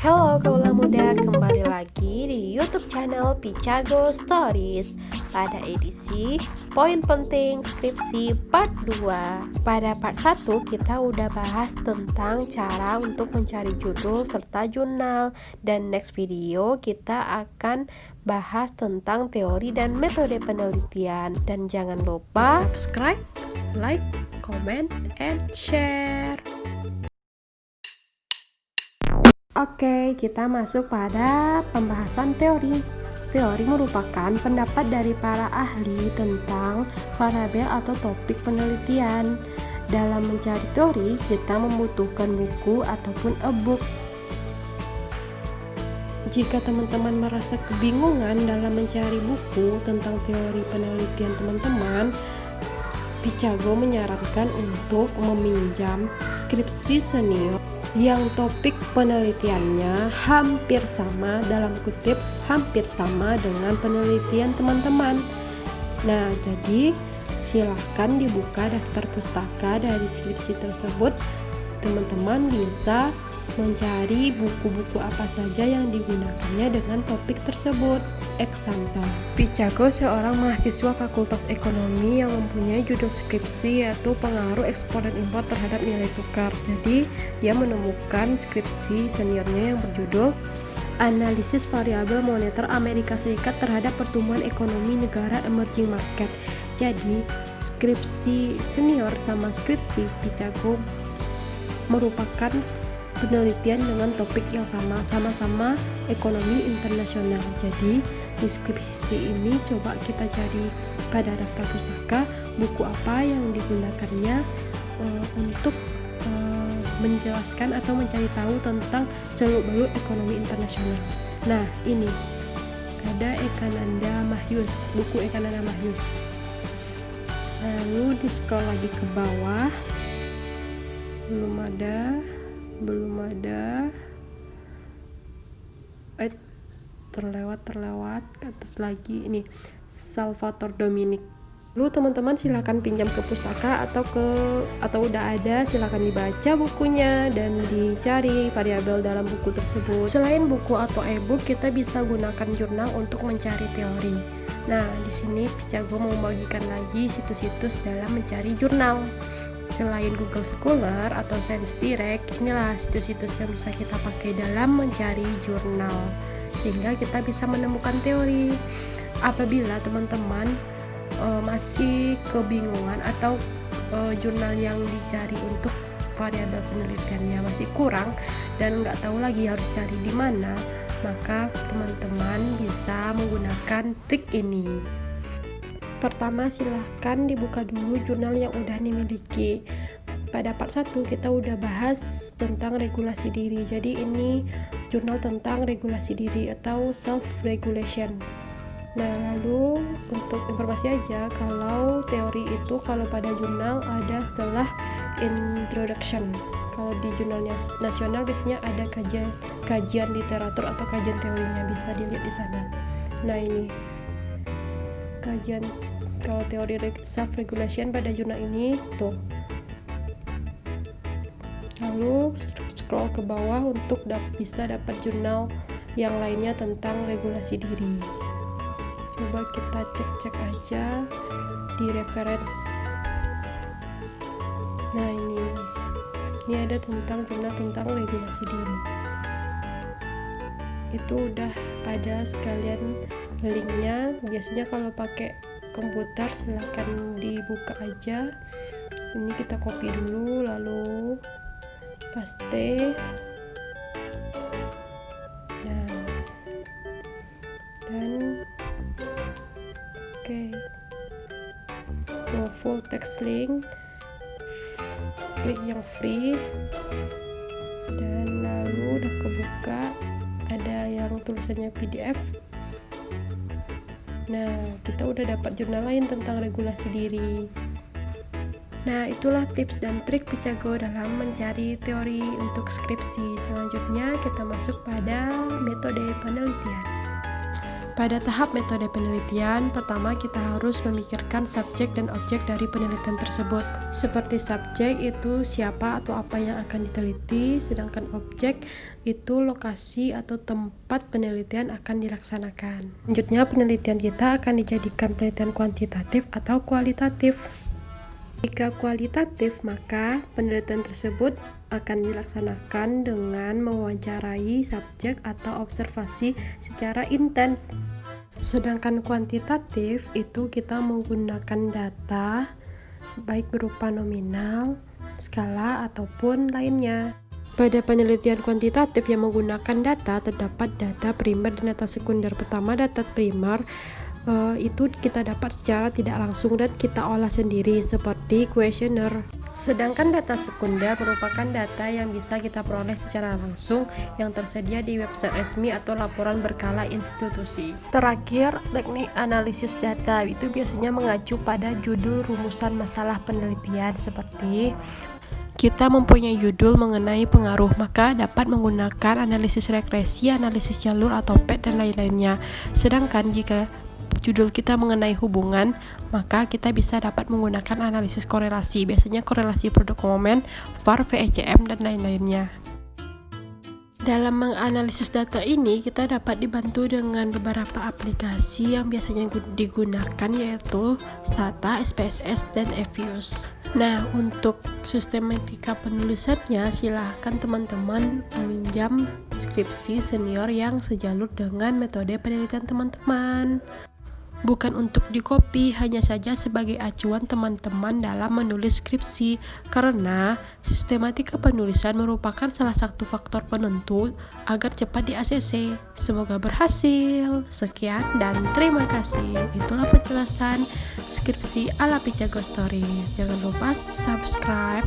Halo kaula muda, kembali lagi di YouTube channel Picago Stories. Pada edisi Poin Penting Skripsi Part 2. Pada part 1 kita udah bahas tentang cara untuk mencari judul serta jurnal. Dan next video kita akan bahas tentang teori dan metode penelitian. Dan jangan lupa subscribe, like, comment, and share. Oke, kita masuk pada pembahasan teori. Teori merupakan pendapat dari para ahli tentang variabel atau topik penelitian. Dalam mencari teori, kita membutuhkan buku ataupun e-book. Jika teman-teman merasa kebingungan dalam mencari buku tentang teori penelitian teman-teman, Picago menyarankan untuk meminjam skripsi senior yang topik penelitiannya hampir sama, dalam kutip hampir sama dengan penelitian teman-teman. Nah, jadi silahkan dibuka daftar pustaka dari skripsi tersebut. Teman-teman bisa mencari buku-buku apa saja yang digunakannya dengan topik tersebut. Example, Picago seorang mahasiswa Fakultas Ekonomi yang mempunyai judul skripsi yaitu pengaruh ekspor dan impor terhadap nilai tukar. Jadi dia menemukan skripsi seniornya yang berjudul Analisis Variabel Moneter Amerika Serikat terhadap Pertumbuhan Ekonomi Negara Emerging Market. Jadi skripsi senior sama skripsi Picago merupakan penelitian dengan topik yang sama-sama ekonomi internasional. Jadi di skripsi ini coba kita cari pada daftar pustaka buku apa yang digunakannya untuk menjelaskan atau mencari tahu tentang seluk-beluk ekonomi internasional. Nah, ini ada Ekananda Mahyus, buku Ekananda Mahyus. Lalu di scroll lagi ke bawah, belum ada terlewat ke atas lagi. Ini Salvatore Dominic. Lalu teman-teman silakan pinjam ke pustaka atau udah ada, silakan dibaca bukunya dan dicari variabel dalam buku tersebut. Selain buku atau e-book, kita bisa gunakan jurnal untuk mencari teori. Nah, di sini Picago mau membagikan lagi situs-situs dalam mencari jurnal. Selain Google Scholar atau Science Direct, inilah situs-situs yang bisa kita pakai dalam mencari jurnal, sehingga kita bisa menemukan teori. Apabila teman-teman masih kebingungan atau jurnal yang dicari untuk variabel penelitiannya masih kurang dan nggak tahu lagi harus cari di mana, maka teman-teman bisa menggunakan trik ini. Pertama, silahkan dibuka dulu jurnal yang udah dimiliki. Pada part 1 kita udah bahas tentang regulasi diri. Jadi ini jurnal tentang regulasi diri atau self-regulation. Nah, lalu untuk informasi aja, kalau teori itu kalau pada jurnal ada setelah introduction. Kalau di jurnal nasional biasanya ada kajian literatur atau kajian teorinya, bisa dilihat di sana. Nah, ini kajian kalau teori self regulation pada jurnal ini tuh. Lalu scroll ke bawah untuk bisa dapat jurnal yang lainnya tentang regulasi diri. Coba kita cek aja di reference. Nah, ini ada tentang jurnal tentang regulasi diri. Itu udah ada sekalian linknya. Biasanya kalau pakai komputer silahkan dibuka aja. Ini kita copy dulu lalu paste. Nah, dan oke, tuh full text link, klik yang free, dan lalu udah kebuka, ada yang tulisannya PDF. Nah, kita udah dapat jurnal lain tentang regulasi diri. Nah, itulah tips dan trik Picago dalam mencari teori untuk skripsi. Selanjutnya kita masuk pada metode penelitian. Pada tahap metode penelitian, pertama kita harus memikirkan subjek dan objek dari penelitian tersebut. Seperti subjek itu siapa atau apa yang akan diteliti, sedangkan objek itu lokasi atau tempat penelitian akan dilaksanakan. Selanjutnya, penelitian kita akan dijadikan penelitian kuantitatif atau kualitatif. Jika kualitatif, maka penelitian tersebut akan dilaksanakan dengan mewawancarai subjek atau observasi secara intens. Sedangkan kuantitatif itu kita menggunakan data baik berupa nominal, skala, ataupun lainnya. Pada penelitian kuantitatif yang menggunakan data, terdapat data primer dan data sekunder. Pertama, data primer itu kita dapat secara tidak langsung dan kita olah sendiri seperti kuesioner. Sedangkan data sekunder merupakan data yang bisa kita peroleh secara langsung yang tersedia di website resmi atau laporan berkala institusi. Terakhir, teknik analisis data itu biasanya mengacu pada judul rumusan masalah penelitian seperti kita mempunyai judul mengenai pengaruh, maka dapat menggunakan analisis regresi, analisis jalur atau PET dan lain-lainnya. Sedangkan jika judul kita mengenai hubungan, maka kita bisa dapat menggunakan analisis korelasi, biasanya korelasi produk momen, VAR, VECM, dan lain-lainnya. Dalam menganalisis data ini, kita dapat dibantu dengan beberapa aplikasi yang biasanya digunakan, yaitu Stata, SPSS, dan Evius. Nah, untuk sistematika penulisannya, silahkan teman-teman meminjam skripsi senior yang sejalur dengan metode penelitian teman-teman. Bukan untuk dikopi, hanya saja sebagai acuan teman-teman dalam menulis skripsi, karena sistematika penulisan merupakan salah satu faktor penentu agar cepat di ACC. Semoga berhasil. Sekian dan terima kasih. Itulah penjelasan skripsi ala Picago Stories. Jangan lupa subscribe.